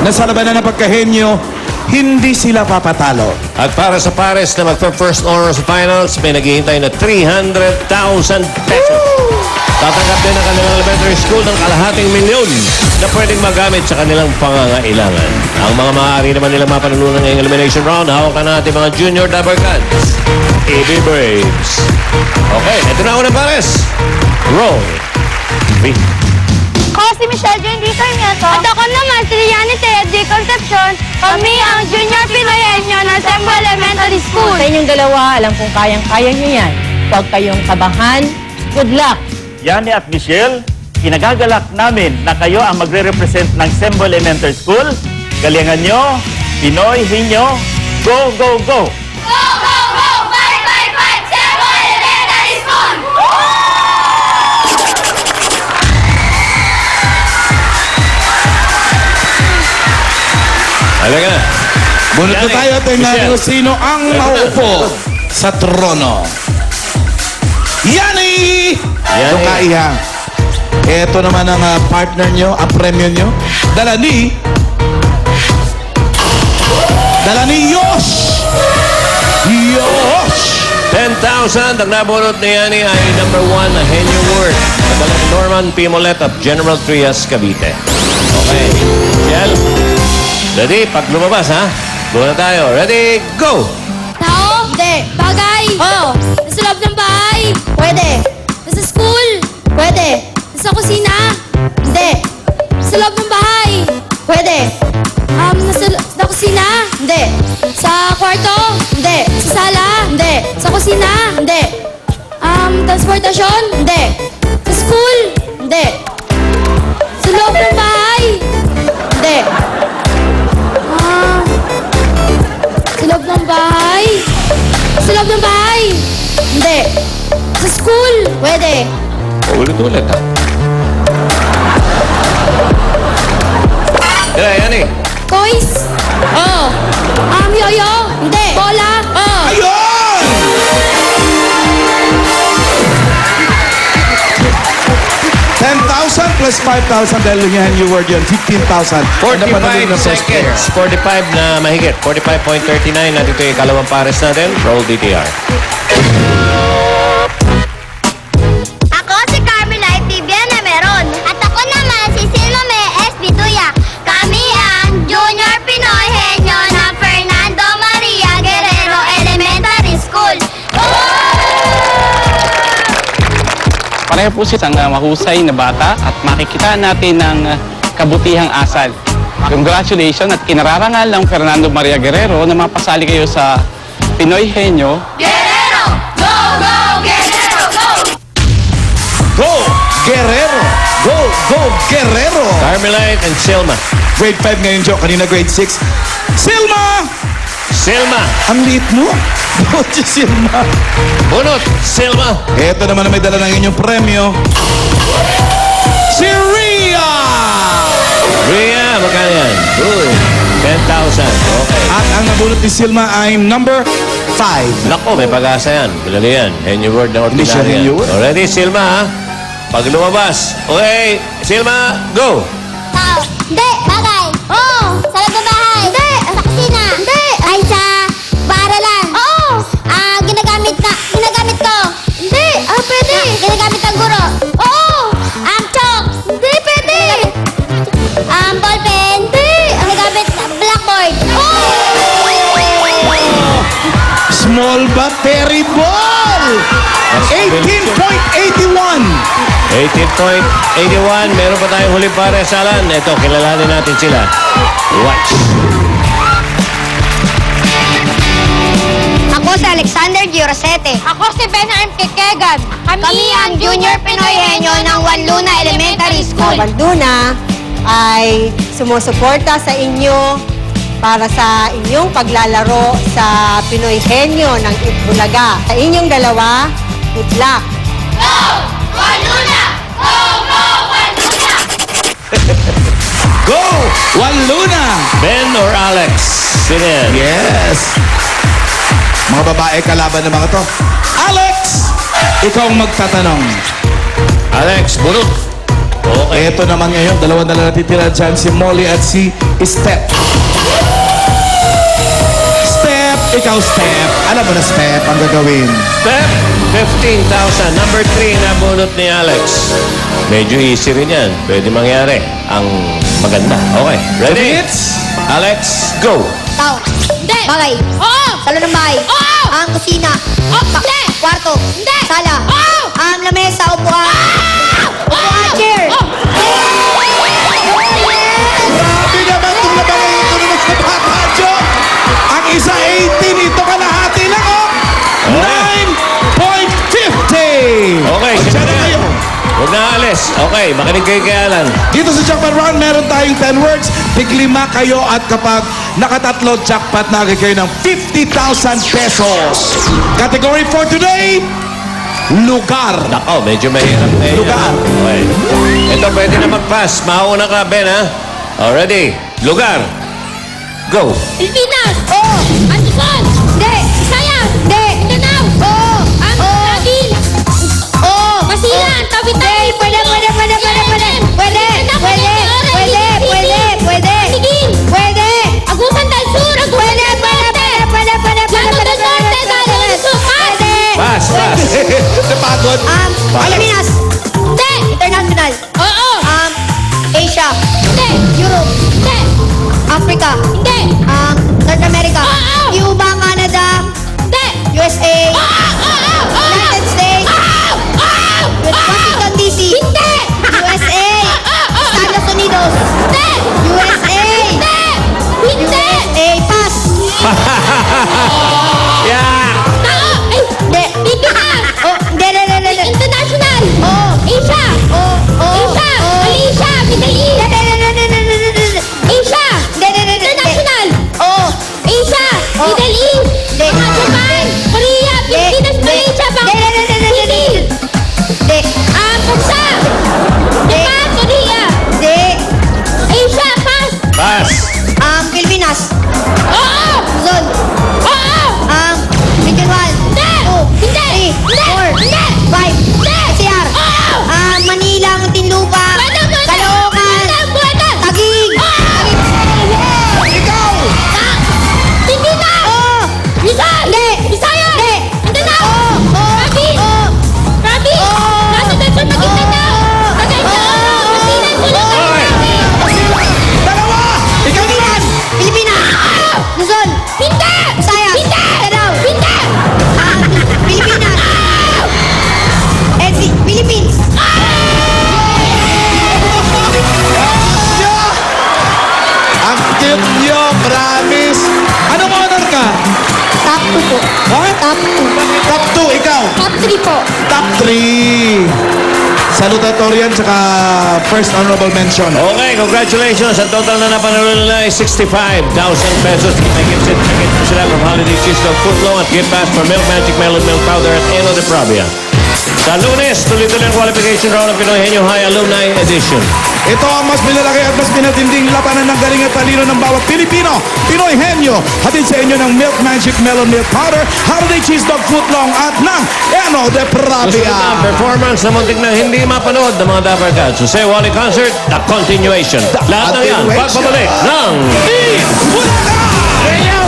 na sa labanan ng pagkahenyo, hindi sila papatalo. At para sa pares na magpa-first honors finals, may naghihintay na 300,000 pesos. Tatanggap din ang kanilang elementary school ng kalahating milyon na pwedeng magamit sa kanilang pangangailangan. Ang mga maaari naman nilang mapanalunan ngayong elimination round, hawakan natin mga junior Dabarkads, EB Braves. Okay, ito na unang pares. Roll. B. Ako si Michelle Jane Dito Nieto. At ako naman si Liani J. Concepcion. Kami ang Junior Pinoyenyo ng Sembo Elementary School. Sa inyong dalawa, alam kong kayang-kaya nyo yan. Huwag kayong kabahan. Good luck! Yani at Michelle, kinagagalak namin na kayo ang magre-represent ng Sembo Elementary School. Galingan nyo, Pinoy, Hinyo, go, go, go! Go, go, go! Fight, fight, fight! Sembo Elementary School! Halika na. Bunot na Yani, tayo, tingnan Michelle. kung sino ang mauupo sa trono. Yani! Yani. Ito kaiha. Ito naman ang partner nyo, ang premyo nyo. Dala ni Yosh! Yosh! 10,000 ang nabunot ni Yani ay number 1 na Henyo Word. Nadala ni Norman P. Molet of General Trias, Cavite. Okay. Michelle, ready? Pag lumabas, ha? Go na tayo. Ready? Go! Tao? Hindi. Bagay? Oo. Nasa loob ng bahay? Pwede. Nasa school? Pwede. Nasa kusina? Hindi. Sa loob ng bahay? Pwede. Sa kusina? Hindi. Sa kwarto? Hindi. Sa sala? Hindi. Sa kusina? Hindi. Transportasyon? Hindi. Sa school? Hindi. Sa loob ng bahay? Hindi. Sa loob ng bahay? Sa loob ng bahay? Hindi. Sa school? Pwede. Ulit-ulit, ha? Kaya, Yani. Toys? Oo. Yoyo? Hindi. Bola? Oo. Ayun! $10,000 plus 5,000 dahil yan yung word yun, 15,000. 45 seconds. 45 na mahigit. 45.39. Natin ito yung kalawang pares natin. Roll DTR. Ako si Carmela Ibtibian na meron. At ako naman si Silome S. Bituya. Kami ang Junior Pinoy Henyo ng Fernando Maria Guerrero Elementary School. Pareho po isang mahusay na bata at makikita natin ng kabutihang asal. Congratulations at kinararangal ng Fernando Maria Guerrero na mapasali kayo sa Pinoy Henyo. Guerrero! Go, go, Guerrero, go! Go! Guerrero! Go! Go! Guerrero! Carmelite and Silma. Grade 5 ngayon, Joe. Kanina grade 6. Silma! Silma. Ang liit mo. Bunot si Silma. Bunot. Silma. Ito naman na may dala ng inyong premyo. Si Rhea! Rhea, magkano yan? Good. 10,000. Okay. At ang nabunot ni Silma ay number 5. Nako, may pag-asa yan. Bilali yan. Henyo Word na Hindi siya ordinary yan. Henyo Word. Ready, Silma, ha? Pag lumabas. Okay, Silma, go! Tao. Hindi. Bagay. Oo. Sa loob ng bahay. Hindi. Sa kusina. Hindi. Ay sa paaralan. Oo. Ginagamit ko. Hindi. Pwede. Ginagamit ng guro. Oo. Chalk. Hindi. Pwede. Ballpen. Hindi. Ginagamit blackboard. Oo. Small but very ball! 18.81. 18.81. Meron pa tayong huling pares, Alan. Ito, kilalanin natin sila. Watch. Ako si Alexander Giorosete. Ako si Benham Kikegan. Kami ang Junior Pinoy Henyo ng Wanluna Elementary School. Walduna ay sumusuporta sa inyo para sa inyong paglalaro sa Pinoy Henyo ng Itbulaga. Sa inyong dalawa, good luck! Go! Wanluna! Go! Go! Wanluna! Go! Wanluna! Ben or Alex? Sino yan? Yes! Mga babae kalaban ng mga to. Alex! Ikaw ang magtatanong. Alex, bunot. Okay. Ito naman ngayon, dalawa na lang natitira dyan, si Molly at si Step. Step, ikaw Step. Alam mo na Step ang gagawin. Step, 15,000. Number 3, nabunot ni Alex. Medyo easy rin yan. Pwede mangyari. Ang maganda. Okay, ready? Hits. Alex, go! Tao. Hindi. Bagay. Oo. Salo ng bahay. Oo. Ang kusina. Hindi. Kwarto. Hindi. Sala. Oo. Ang lamesa, upuan. Upuan, chair. Grabe naman itong labanan ito naman sa Papadyo. Ang isa 18, ito kalahati lang oh. 9.50. Okay, O, sige dyan na na yan. kayo. Huwag na alis. Okay, makinig kayo kay Alan. Dito sa Jackpot Round, meron tayong 10 words. Tiglima kayo at kapag nakatatlo, jackpot na agad kayo ng 50,000 pesos. Category for today, lugar. Nako, medyo mahirap na yun. Lugar. Okay. Ito, pwede na mag-pass. Mauna ka, Ben, ha? Already. Lugar. Go. Pilipinas. Oo. Antuson. Hindi. Visayas. Hindi. Mindanao. Oo. Ang Nabil. Oo. Masilan. Tawi-tawi. Pwede. Agusan del Sur. Agusan del Norte. Llanos del Norte. Llanos del Sur. Pass, pass. Napagod. Pilipinas. Hindi. International. Oo. Asia. Hindi. Europe. Hindi. Africa. Hindi. North America. Cuba, Canada. Hindi. USA. United States. Washington DC. Hindi. USA. Estados Unidos. Hindi. USA. Hindi. Hindi. USA. Pass. Yeah. Hindi. Pilipinas. Hindi. International. Asia. Asia. Malaysia. Middle East. Asia. International. Asia. Middle East. Japan. Korea. Pilipinas. Malaysia. Philippines. Bansa. Japan. Korea. Asia. Pass. Pass. Pilipinas. Oo. Luzon. Oo. Region 1. Hindi. 2. Hindi. 3. 4. Hindi. 5. Hindi. NCR. Oo. Manila, Muntinlupa. Caloocan. Taguig. Ikaw! Pilipinas. Rizal. Hindi. Visayas. Hindi. Mindanao. Province. Province. Llanos del Sur, Maguindanao. Cagayan. Masilan, Bulacan. Dalawa! Ikaw naman! Pilipinas. Luzon. Hindi. Visayas. Hindi. Mindanao. Hindi. Pilipinas. Philippines. Ang cute nyo, promise. Anong honor ka? Top 2 po. What? Top 2. Top 2, ikaw. Top 3 po. Top 3. Salutatorian tsaka first honorable mention. Okay, congratulations. Ang total na napanalo nila ay 65,000 pesos. May gift set na gift sila from Holiday Cheese Dog Footlong at gift pass for Milk Magic Melon Milk Powder at Eno de Pravia. Sa Lunes, tuloy-tuloy ang qualification round ng Pinoy Henyo High Alumni Edition. Ito ang mas milalaki at mas pinatinding labanan ng galing at talino ng bawat Pilipino. Pinoy Henyo, hatid sa inyo ng Milk Magic Melon Milk Powder, Holiday Cheese Dog Footlong at ng Eno de Susunod na ang Pravia. performance na muntik na hindi mapanood ng mga Dapper Cats. Jose Wally Concert, The Continuation. Lahat ng yan, Continuation. pagpabalik ng Bulacan! Radio